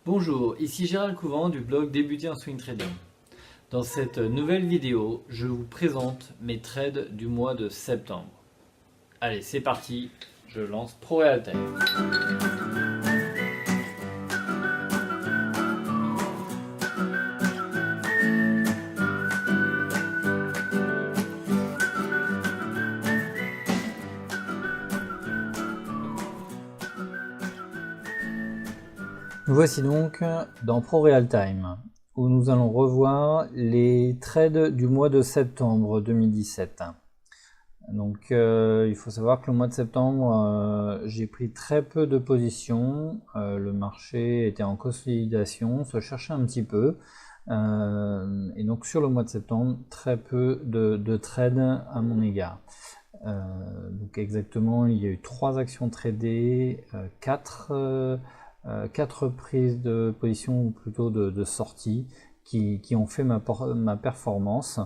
Bonjour, ici Gérald Couvent du blog Débuter en Swing Trading. Dans cette nouvelle vidéo, je vous présente mes trades du mois de septembre. Allez, c'est parti, je lance ProRealTime. Nous voici donc dans ProRealTime, où nous allons revoir les trades du mois de septembre 2017. Donc il faut savoir que le mois de septembre, j'ai pris très peu de positions, le marché était en consolidation, se cherchait un petit peu, et donc sur le mois de septembre, très peu de trades à mon égard. Donc exactement, il y a eu 3 actions tradées, 4 prises de position, ou plutôt de sortie, qui ont fait ma performance,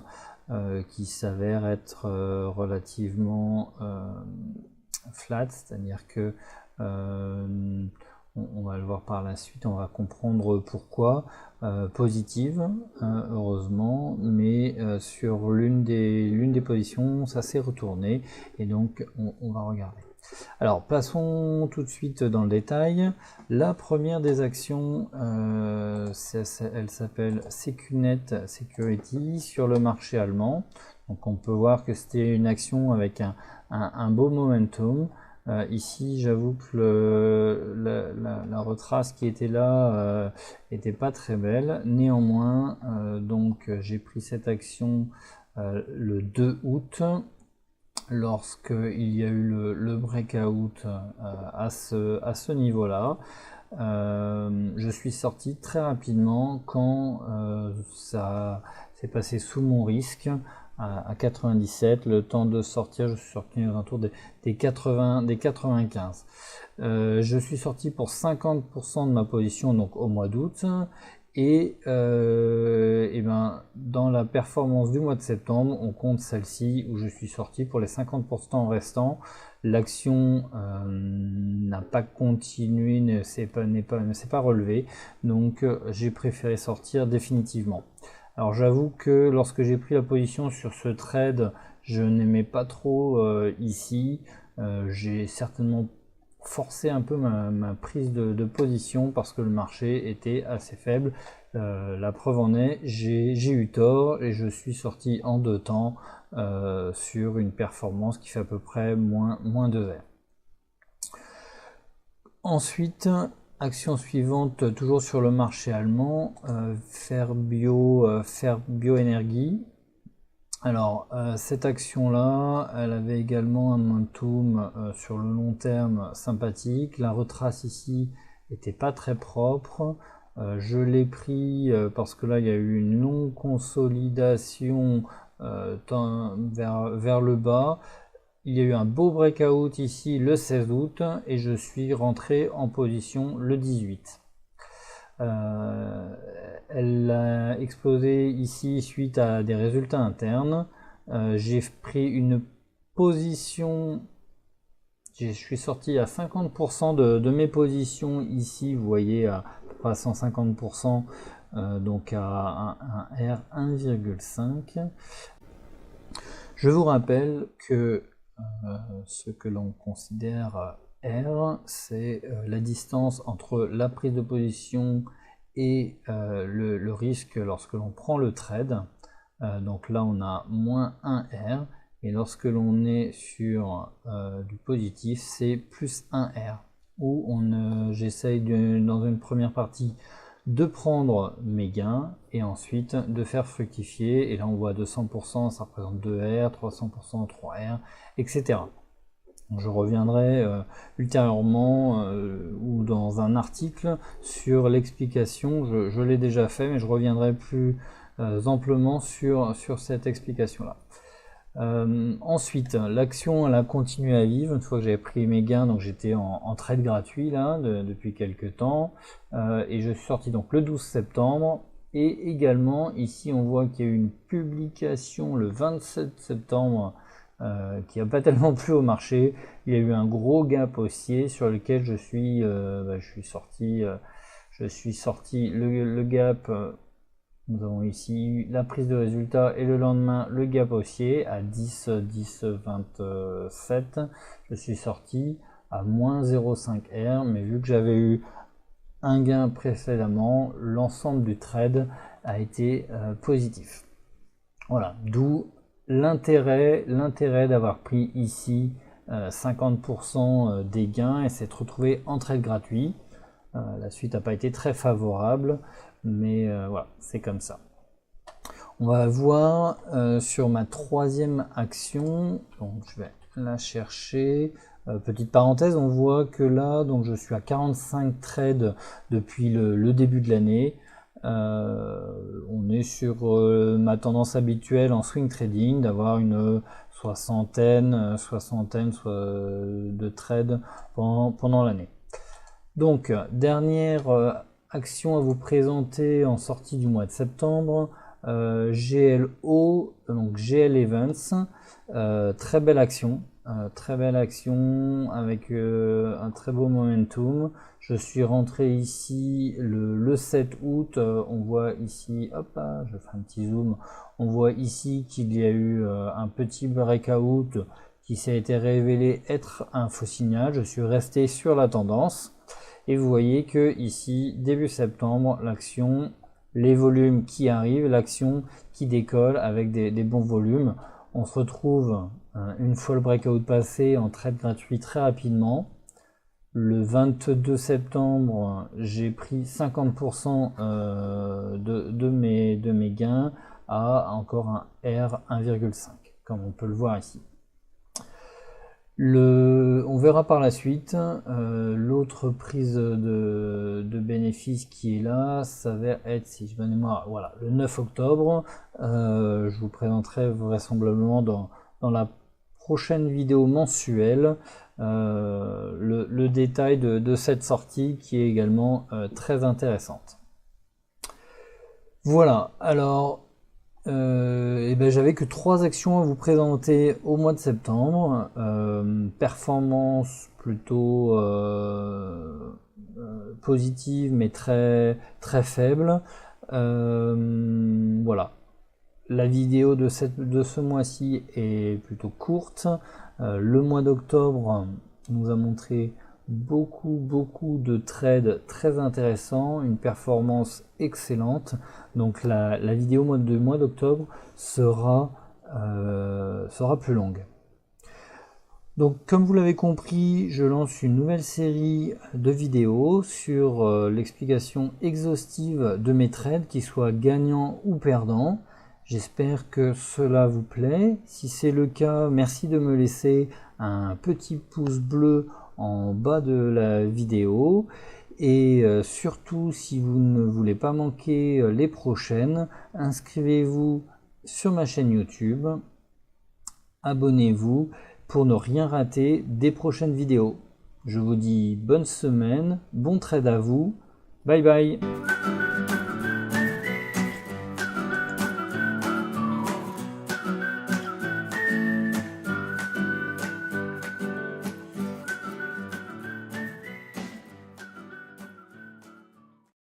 qui s'avère être relativement flat, c'est-à-dire que on va le voir par la suite, on va comprendre pourquoi, positive, heureusement, mais sur l'une des positions, ça s'est retourné, et donc on va regarder. Alors, passons tout de suite dans le détail. La première des actions, elle s'appelle Secunet Security sur le marché allemand. Donc, on peut voir que c'était une action avec un beau momentum. Ici, j'avoue que la retrace qui était là était pas très belle. Néanmoins, donc j'ai pris cette action le 2 août. Lorsqu'il y a eu le breakout à ce niveau-là, je suis sorti très rapidement quand ça s'est passé sous mon risque à 97. Le temps de sortir, je suis sorti aux alentours des 95. Je suis sorti pour 50% de ma position, donc au mois d'août. Et ben, dans la performance du mois de septembre, on compte celle-ci où je suis sorti pour les 50% restants. L'action n'a pas continué, ne s'est pas relevé, donc j'ai préféré sortir définitivement. Alors j'avoue que lorsque j'ai pris la position sur ce trade, je n'aimais pas trop ici. J'ai certainement forcer un peu ma prise de position parce que le marché était assez faible. La preuve en est, j'ai eu tort et je suis sorti en 2 temps sur une performance qui fait à peu près moins 2 R. Ensuite, action suivante, toujours sur le marché allemand, Faire Bioénergie. Alors, cette action-là, elle avait également un momentum sur le long terme sympathique. La retrace ici était pas très propre. Je l'ai pris parce que là, il y a eu une longue consolidation vers le bas. Il y a eu un beau breakout ici le 16 août et je suis rentré en position le 18. Elle a explosé ici suite à des résultats internes. J'ai pris une position, je suis sorti à 50% de mes positions ici, vous voyez à 150%, donc à un R 1,5. Je vous rappelle que ce que l'on considère R, c'est la distance entre la prise de position et le risque lorsque l'on prend le trade. Donc là on a moins 1 R, et lorsque l'on est sur du positif, c'est plus 1 R, où j'essaye dans une première partie de prendre mes gains et ensuite de faire fructifier, et là on voit 200%, ça représente 2 R, 300%, 3 R, etc. Je reviendrai ultérieurement ou dans un article sur l'explication, je l'ai déjà fait, mais je reviendrai plus amplement sur cette explication-là. Ensuite, l'action elle a continué à vivre une fois que j'avais pris mes gains, donc j'étais en trade gratuit là depuis quelques temps, et je suis sorti donc le 12 septembre. Et également ici on voit qu'il y a eu une publication le 27 septembre qui n'a pas tellement plu au marché. Il y a eu un gros gap haussier sur lequel je suis sorti. Le gap. Nous avons ici la prise de résultat et le lendemain le gap haussier à 10, 10, 27. Je suis sorti à moins 0,5 R, mais vu que j'avais eu un gain précédemment, l'ensemble du trade a été positif. Voilà, d'où l'intérêt d'avoir pris ici 50% des gains et s'être retrouvé en trade gratuit. La suite n'a pas été très favorable, mais voilà, c'est comme ça. On va voir sur ma troisième action, donc je vais la chercher. Petite parenthèse, on voit que là, donc je suis à 45 trades depuis le début de l'année. On est sur ma tendance habituelle en swing trading, d'avoir une soixantaine de trades pendant l'année. Donc, dernière action à vous présenter en sortie du mois de septembre, GLO, donc GL Events, très belle action avec un très beau momentum. Je suis rentré ici le 7 août, on voit ici, hop là, je fais un petit zoom, on voit ici qu'il y a eu un petit breakout qui s'est été révélé être un faux signal. Je suis resté sur la tendance et vous voyez que ici, début septembre, l'action, les volumes qui arrivent, l'action qui décolle avec des bons volumes. On se retrouve une fois le breakout passé en trade gratuit très rapidement. Le 22 septembre, j'ai pris 50% de mes gains à encore un R 1,5, comme on peut le voir ici. On verra par la suite, l'autre prise de bénéfice qui est là, ça va être, si je me mémoire, voilà, le 9 octobre. Je vous présenterai vraisemblablement dans la prochaine vidéo mensuelle le détail de cette sortie qui est également très intéressante. Voilà, alors j'avais que 3 actions à vous présenter au mois de septembre. Performance plutôt positive mais très faible. Voilà. La vidéo de ce mois-ci est plutôt courte. Le mois d'octobre nous a montré beaucoup de trades très intéressants, une performance excellente. Donc la vidéo du mois d'octobre sera plus longue. Donc comme vous l'avez compris, je lance une nouvelle série de vidéos sur l'explication exhaustive de mes trades, qu'ils soient gagnants ou perdants. J'espère que cela vous plaît. Si c'est le cas, merci de me laisser un petit pouce bleu en bas de la vidéo. Et surtout, si vous ne voulez pas manquer les prochaines, inscrivez-vous sur ma chaîne YouTube. Abonnez-vous pour ne rien rater des prochaines vidéos. Je vous dis bonne semaine, bon trade à vous. Bye bye.